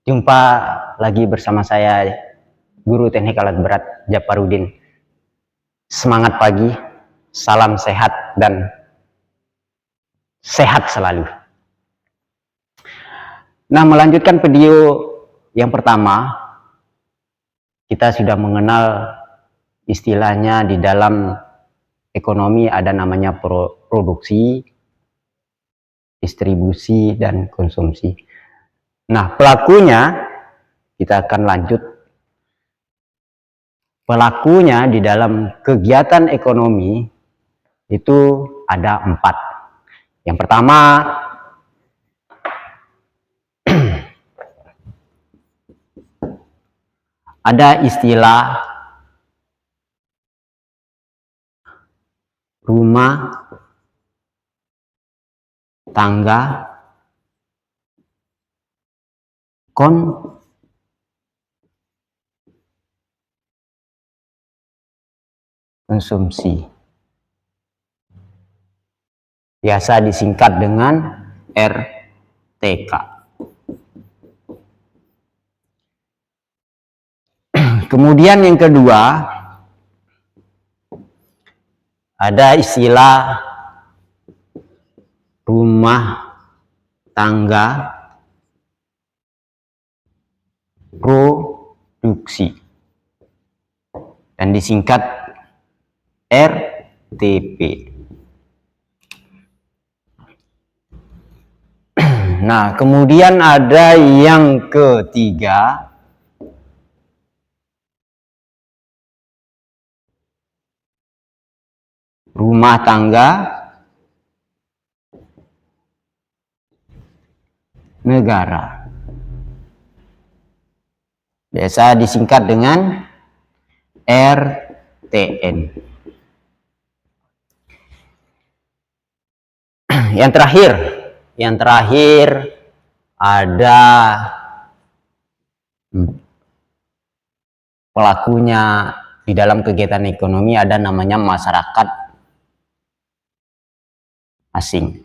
Jumpa lagi bersama saya, Guru Teknik Alat Berat Japarudin. Semangat pagi, salam sehat dan sehat selalu. Nah, melanjutkan video yang pertama, kita sudah mengenal istilahnya di dalam ekonomi ada namanya produksi, distribusi, dan konsumsi. Nah, pelakunya kita akan lanjut. Pelakunya di dalam kegiatan ekonomi itu ada 4. Yang pertama, ada istilah rumah tangga konsumsi, biasa disingkat dengan RTK. Kemudian yang kedua, ada istilah rumah tangga produksi dan disingkat RTP. Nah, kemudian ada yang ketiga, rumah tangga negara, biasa disingkat dengan RTN. Yang terakhir ada pelakunya di dalam kegiatan ekonomi, ada namanya masyarakat asing,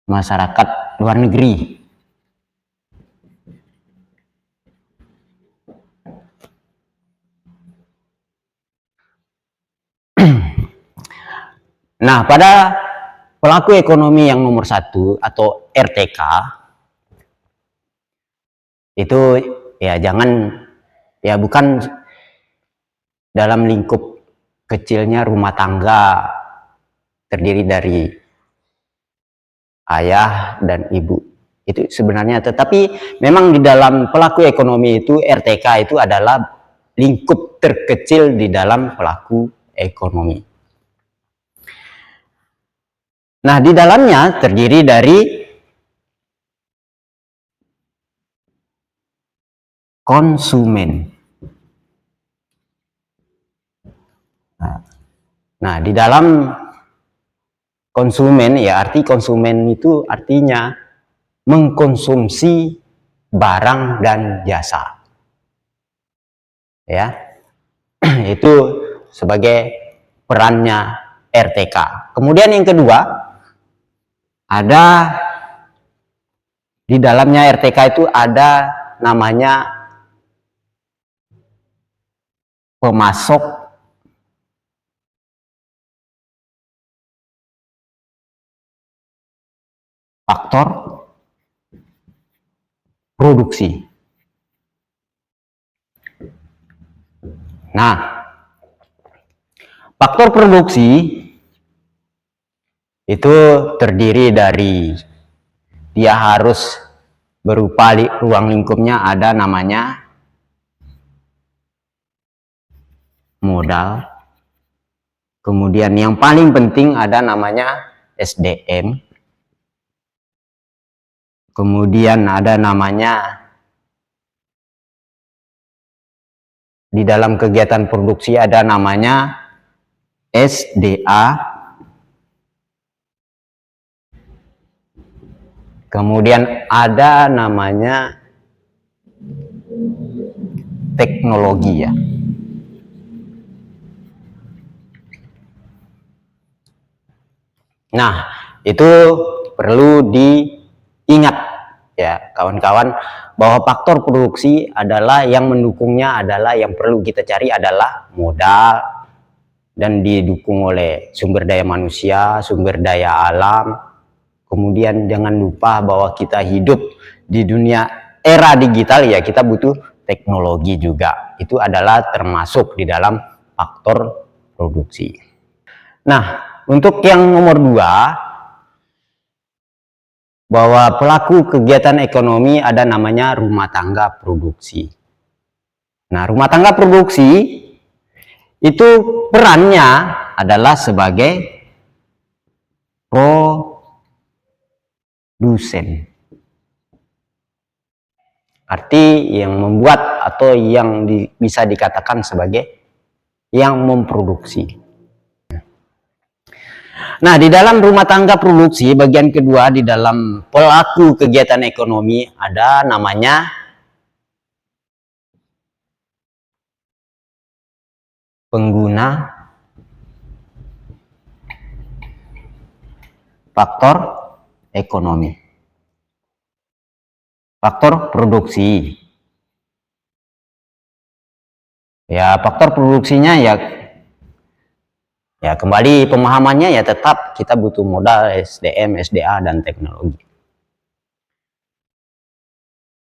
masyarakat luar negeri. Nah, pada pelaku ekonomi yang nomor 1 atau RTK itu ya bukan dalam lingkup kecilnya rumah tangga terdiri dari ayah dan ibu. Itu sebenarnya, tetapi memang di dalam pelaku ekonomi itu RTK itu adalah lingkup terkecil di dalam pelaku ekonomi. Nah, di dalamnya terdiri dari konsumen. Nah, di dalam konsumen, ya arti konsumen itu artinya mengkonsumsi barang dan jasa. Ya, itu sebagai perannya RTK. Kemudian yang kedua, ada di dalamnya RTK itu ada namanya pemasok faktor produksi. Nah, faktor produksi itu terdiri dari dia harus berupa ruang lingkupnya ada namanya modal. Kemudian yang paling penting ada namanya SDM. Kemudian ada namanya di dalam kegiatan produksi ada namanya SDA. Kemudian ada namanya teknologi, ya. Nah, itu perlu diingat, ya. kawan-kawan, bahwa faktor produksi adalah yang mendukungnya, adalah yang perlu kita cari adalah modal, dan didukung oleh sumber daya manusia, sumber daya alam. Kemudian jangan lupa bahwa kita hidup di dunia era digital, ya kita butuh teknologi juga. Itu adalah termasuk di dalam faktor produksi. Nah, untuk yang nomor 2, bahwa pelaku kegiatan ekonomi ada namanya rumah tangga produksi. Nah, rumah tangga produksi itu perannya adalah sebagai produsen. Arti yang membuat atau yang bisa dikatakan sebagai yang memproduksi. Nah, di dalam rumah tangga produksi, bagian kedua di dalam pelaku kegiatan ekonomi ada namanya pengguna faktor ekonomi. Faktor produksi. Ya, faktor produksinya ya kembali pemahamannya ya tetap kita butuh modal SDM, SDA, dan teknologi.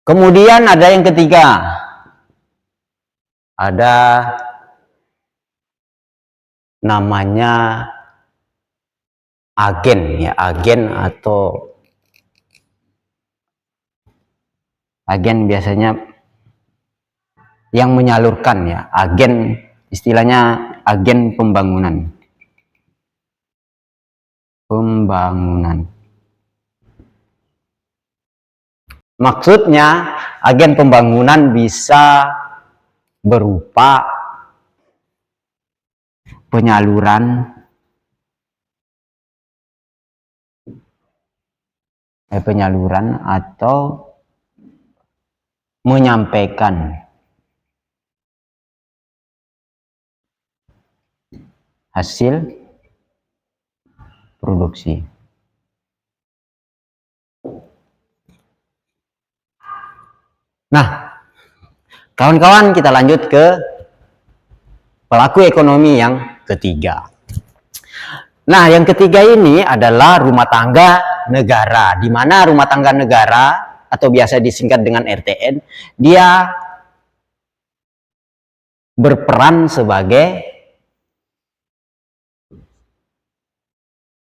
Kemudian ada yang ketiga, ada namanya agen, ya agen atau agen biasanya yang menyalurkan, ya agen, istilahnya agen pembangunan. Maksudnya agen pembangunan bisa berupa penyaluran atau menyampaikan hasil produksi. Nah, kawan-kawan, kita lanjut ke pelaku ekonomi yang ketiga. Nah, yang ketiga ini adalah rumah tangga negara, di mana rumah tangga negara atau biasa disingkat dengan RTN, dia berperan sebagai,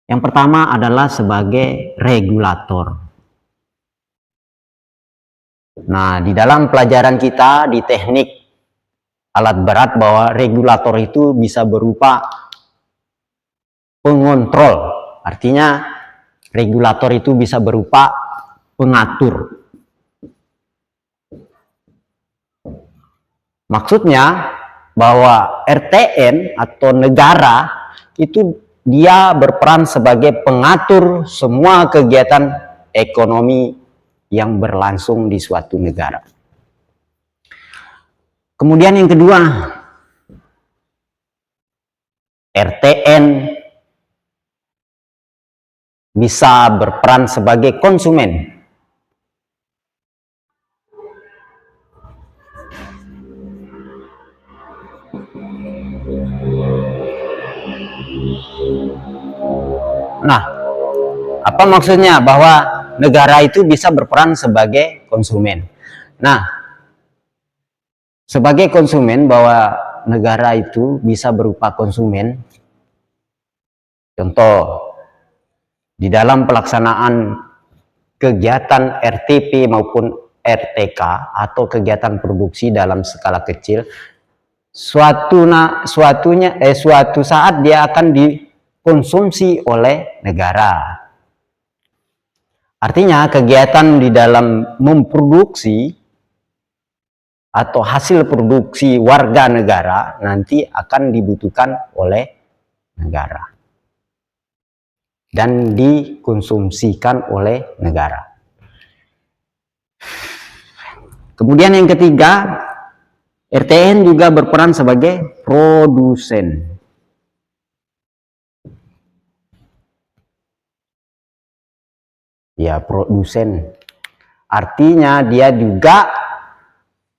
yang pertama adalah sebagai regulator. Nah, di dalam pelajaran kita di teknik alat berat, bahwa regulator itu bisa berupa pengontrol. Artinya regulator itu bisa berupa pengatur. Maksudnya bahwa RTN atau negara itu dia berperan sebagai pengatur semua kegiatan ekonomi yang berlangsung di suatu negara. Kemudian yang kedua, RTN bisa berperan sebagai konsumen. Nah, apa maksudnya bahwa negara itu bisa berperan sebagai konsumen? Nah, sebagai konsumen, bahwa negara itu bisa berupa konsumen. Contoh, di dalam pelaksanaan kegiatan RTP maupun RTK atau kegiatan produksi dalam skala kecil, suatu saat dia akan dikonsumsi oleh negara. Artinya kegiatan di dalam memproduksi atau hasil produksi warga negara nanti akan dibutuhkan oleh negara dan dikonsumsikan oleh negara. Kemudian yang ketiga, RTN juga berperan sebagai produsen. Ya, produsen. Artinya dia juga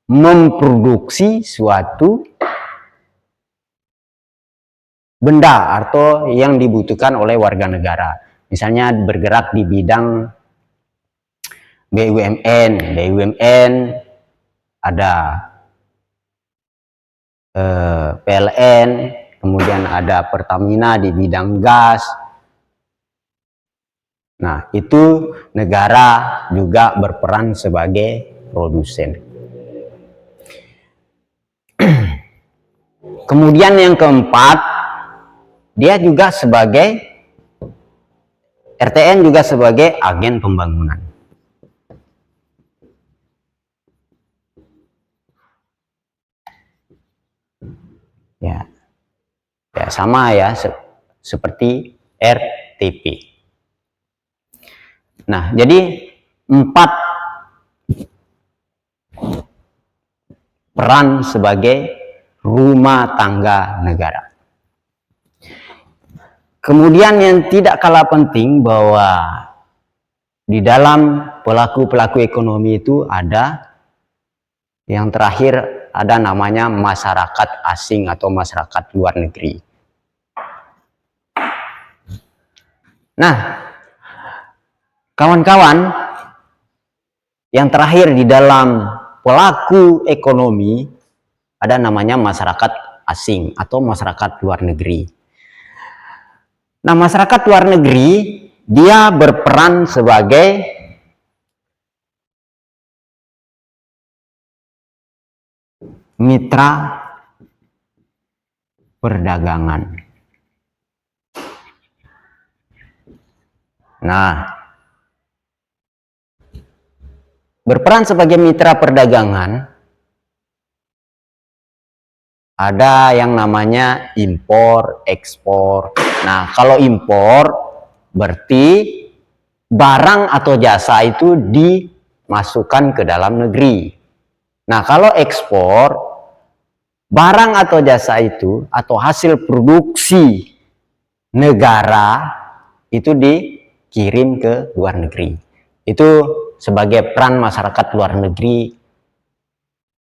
memproduksi suatu benda atau yang dibutuhkan oleh warga negara. Misalnya bergerak di bidang BUMN ada PLN, kemudian ada Pertamina di bidang gas. Nah, itu negara juga berperan sebagai produsen. Kemudian yang keempat, dia juga sebagai RTN juga sebagai agen pembangunan. Ya, ya sama ya seperti RTP. Nah, jadi 4 peran sebagai rumah tangga negara. Kemudian yang tidak kalah penting bahwa di dalam pelaku-pelaku ekonomi itu ada yang terakhir, ada namanya masyarakat asing atau masyarakat luar negeri. Nah, kawan-kawan, yang terakhir di dalam pelaku ekonomi ada namanya masyarakat asing atau masyarakat luar negeri. Nah, masyarakat luar negeri dia berperan sebagai mitra perdagangan. Nah, berperan sebagai mitra perdagangan ada yang namanya impor, ekspor. Nah, kalau impor berarti barang atau jasa itu dimasukkan ke dalam negeri. Nah, kalau ekspor, barang atau jasa itu atau hasil produksi negara itu dikirim ke luar negeri. Itu sebagai peran masyarakat luar negeri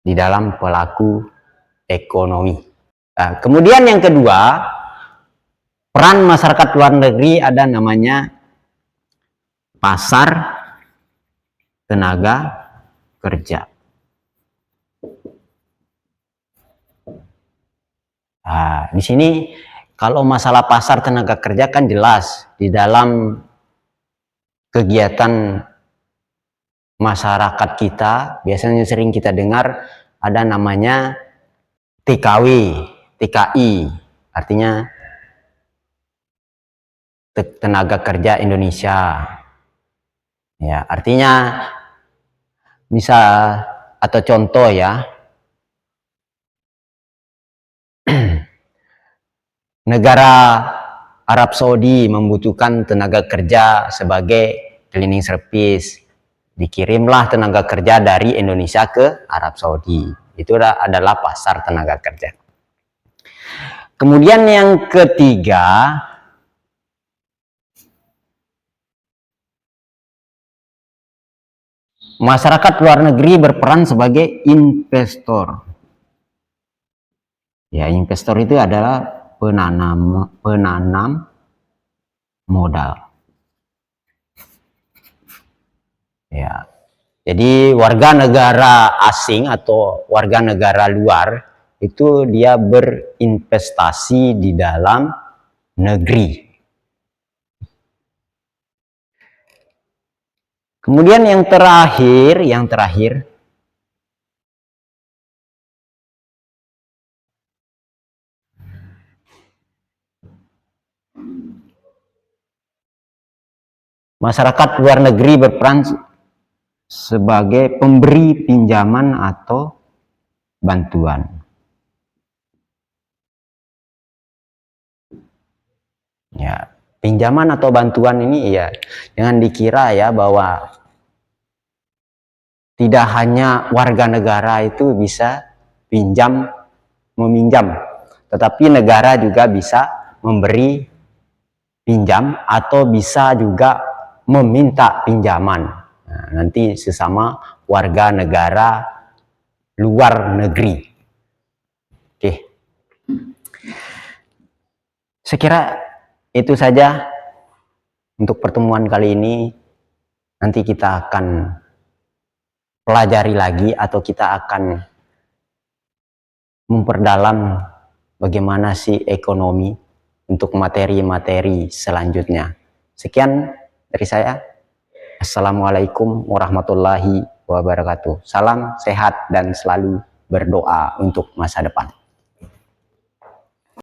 di dalam pelaku ekonomi. Nah, kemudian yang kedua, peran masyarakat luar negeri ada namanya pasar tenaga kerja. Nah, di sini kalau masalah pasar tenaga kerja kan jelas di dalam kegiatan masyarakat kita biasanya sering kita dengar ada namanya TKW, TKI, artinya tenaga kerja Indonesia. Ya, artinya misal atau contoh ya, negara Arab Saudi membutuhkan tenaga kerja sebagai cleaning service. Dikirimlah tenaga kerja dari Indonesia ke Arab Saudi. Itu adalah pasar tenaga kerja. Kemudian yang ketiga, masyarakat luar negeri berperan sebagai investor. Ya, investor itu adalah penanam modal. Ya. Jadi warga negara asing atau warga negara luar itu dia berinvestasi di dalam negeri. Kemudian yang terakhir masyarakat luar negeri berperan sebagai pemberi pinjaman atau bantuan. Ya, pinjaman atau bantuan ini ya jangan dikira ya bahwa tidak hanya warga negara itu bisa meminjam, tetapi negara juga bisa memberi pinjam atau bisa juga meminta pinjaman. nanti sesama warga negara luar negeri. Oke, saya kira itu saja untuk pertemuan kali ini. Nanti kita akan pelajari lagi atau kita akan memperdalam bagaimana sih ekonomi untuk materi-materi selanjutnya. Sekian dari saya. Assalamualaikum warahmatullahi wabarakatuh. Salam sehat dan selalu berdoa untuk masa depan.